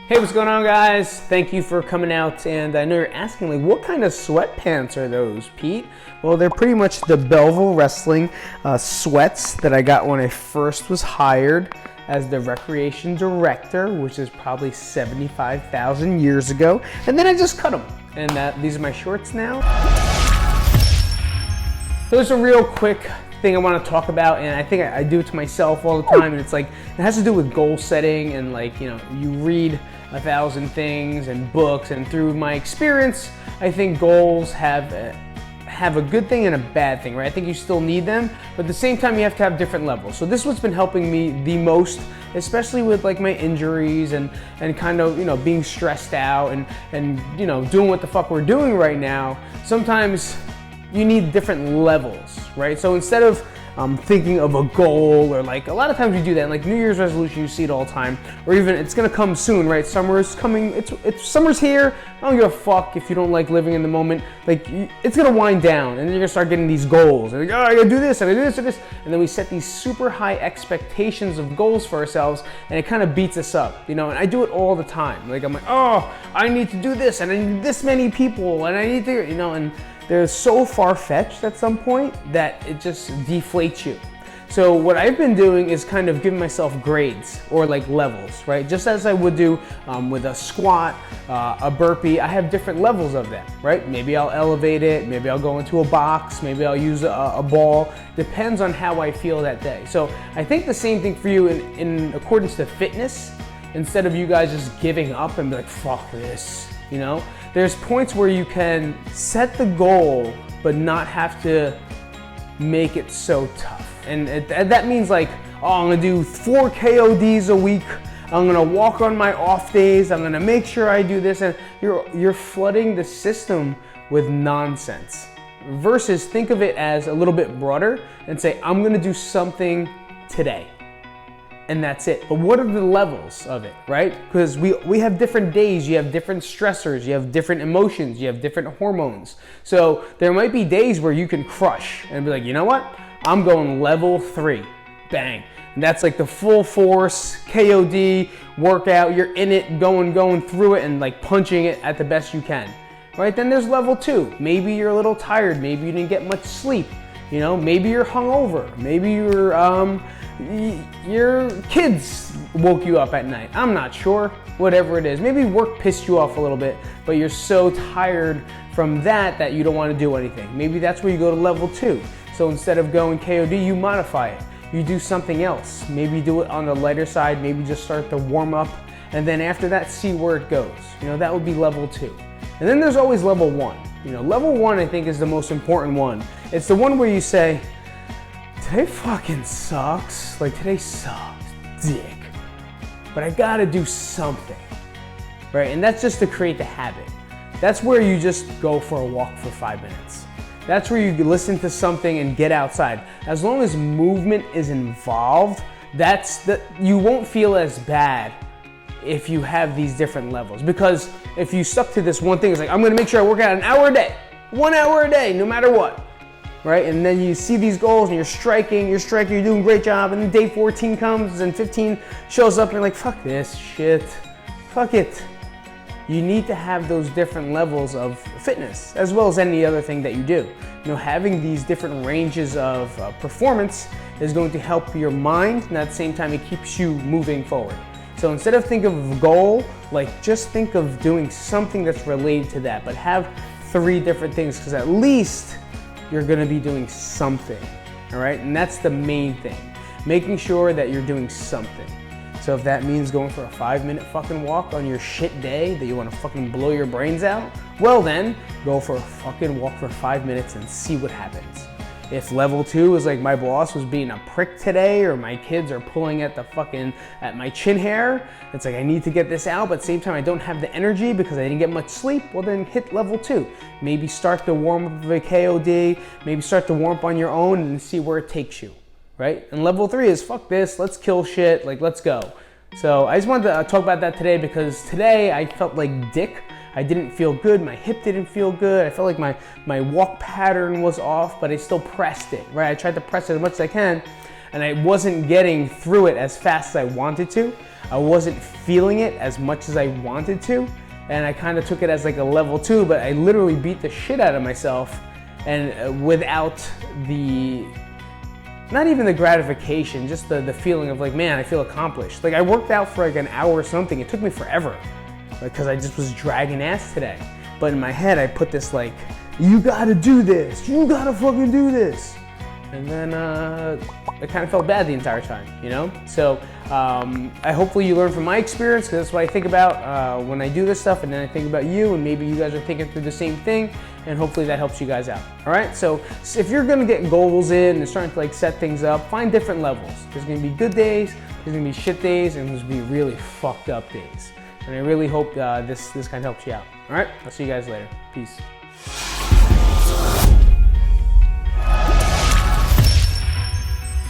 Hey, what's going on, guys? Thank you for coming out. And I know you're asking, like, what kind of sweatpants are those, Pete? Well, they're pretty much the Belleville Wrestling sweats that I got when I first was hired as the recreation director, which is probably 75,000 years ago. And then I just cut them. And these are my shorts now. So there's a real quick thing I want to talk about, and I think I do it to myself all the time, and it's like, it has to do with goal setting, and like, you know, you read 1,000 things and books, and through my experience, I think goals have a good thing and a bad thing, right? I think you still need them, but at the same time, you have to have different levels. So this is what's been helping me the most, especially with like my injuries and kind of, you know, being stressed out and you know, doing what the fuck we're doing right now. Sometimes you need different levels, right? So instead of thinking of a goal, or like a lot of times you do that, like New Year's resolution, you see it all the time, or even it's gonna come soon, right? Summer is coming, it's summer's here. I don't give a fuck if you don't like living in the moment. Like, it's gonna wind down, and then you're gonna start getting these goals. And like, oh, I gotta do this, I gotta do this, and this, and then we set these super high expectations of goals for ourselves, and it kind of beats us up, you know. And I do it all the time. Like, I'm like, oh, I need to do this, and I need this many people, and I need to, you know, and they're so far-fetched at some point that it just deflates you. So what I've been doing is kind of giving myself grades, or like levels, right? Just as I would do with a squat, a burpee, I have different levels of that, right? Maybe I'll elevate it, maybe I'll go into a box, maybe I'll use a ball. Depends on how I feel that day. So I think the same thing for you in accordance to fitness. Instead of you guys just giving up and be like, fuck this, you know? There's points where you can set the goal, but not have to make it so tough. And that means like, oh, I'm gonna do 4 KODs a week. I'm gonna walk on my off days. I'm gonna make sure I do this. And you're flooding the system with nonsense. Versus think of it as a little bit broader and say, I'm gonna do something today. And that's it. But what are the levels of it, right? Because we have different days, you have different stressors, you have different emotions, you have different hormones. So there might be days where you can crush and be like, you know what? I'm going level 3, bang. And that's like the full force KOD workout. You're in it, going through it, and like punching it at the best you can, right? Then there's level 2. Maybe you're a little tired, maybe you didn't get much sleep, you know, maybe you're hungover, maybe your kids woke you up at night. I'm not sure, whatever it is. Maybe work pissed you off a little bit, but you're so tired from that you don't want to do anything. Maybe that's where you go to level 2. So instead of going KOD, you modify it. You do something else. Maybe do it on the lighter side, maybe just start to warm up, and then after that, see where it goes. You know, that would be level 2. And then there's always level 1. You know, level 1 I think is the most important one. It's the one where you say, today fucking sucks. Like, today sucks, dick. But I gotta do something, right? And that's just to create the habit. That's where you just go for a walk for 5 minutes. That's where you listen to something and get outside. As long as movement is involved, you won't feel as bad if you have these different levels. Because if you stuck to this one thing, it's like, I'm gonna make sure I work out an hour a day, 1 hour a day, no matter what. Right? And then you see these goals and you're striking, you're doing a great job, and then day 14 comes and 15 shows up and you're like, fuck this shit, fuck it. You need to have those different levels of fitness, as well as any other thing that you do. You know, having these different ranges of performance is going to help your mind, and at the same time, it keeps you moving forward. So instead of think of a goal, like just think of doing something that's related to that, but have 3 different things, because at least you're gonna be doing something, all right? And that's the main thing, making sure that you're doing something. So if that means going for a 5-minute fucking walk on your shit day that you wanna fucking blow your brains out, well then, go for a fucking walk for 5 minutes and see what happens. If level 2 is like my boss was being a prick today, or my kids are pulling at my chin hair, it's like I need to get this out, but at the same time I don't have the energy because I didn't get much sleep, well then hit level 2. Maybe start the warm up of a KOD, maybe start to warm up on your own and see where it takes you, right? And level 3 is fuck this, let's kill shit, like let's go. So I just wanted to talk about that today, because today I felt like dick. I didn't feel good, my hip didn't feel good, I felt like my walk pattern was off, but I still pressed it, right? I tried to press it as much as I can, and I wasn't getting through it as fast as I wanted to. I wasn't feeling it as much as I wanted to, and I kind of took it as like a level 2, but I literally beat the shit out of myself, and without the, not even the gratification, just the feeling of like, man, I feel accomplished. Like I worked out for like an hour or something. It took me forever because I just was dragging ass today. But in my head, I put this like, you gotta do this. You gotta fucking do this. And then I kind of felt bad the entire time, you know? So hopefully you learn from my experience, because that's what I think about when I do this stuff, and then I think about you, and maybe you guys are thinking through the same thing, and hopefully that helps you guys out. All right, so if you're gonna get goals in and starting to like set things up, find different levels. There's gonna be good days, there's gonna be shit days, and there's gonna be really fucked up days. And I really hope this kind of helps you out. All right, I'll see you guys later. Peace.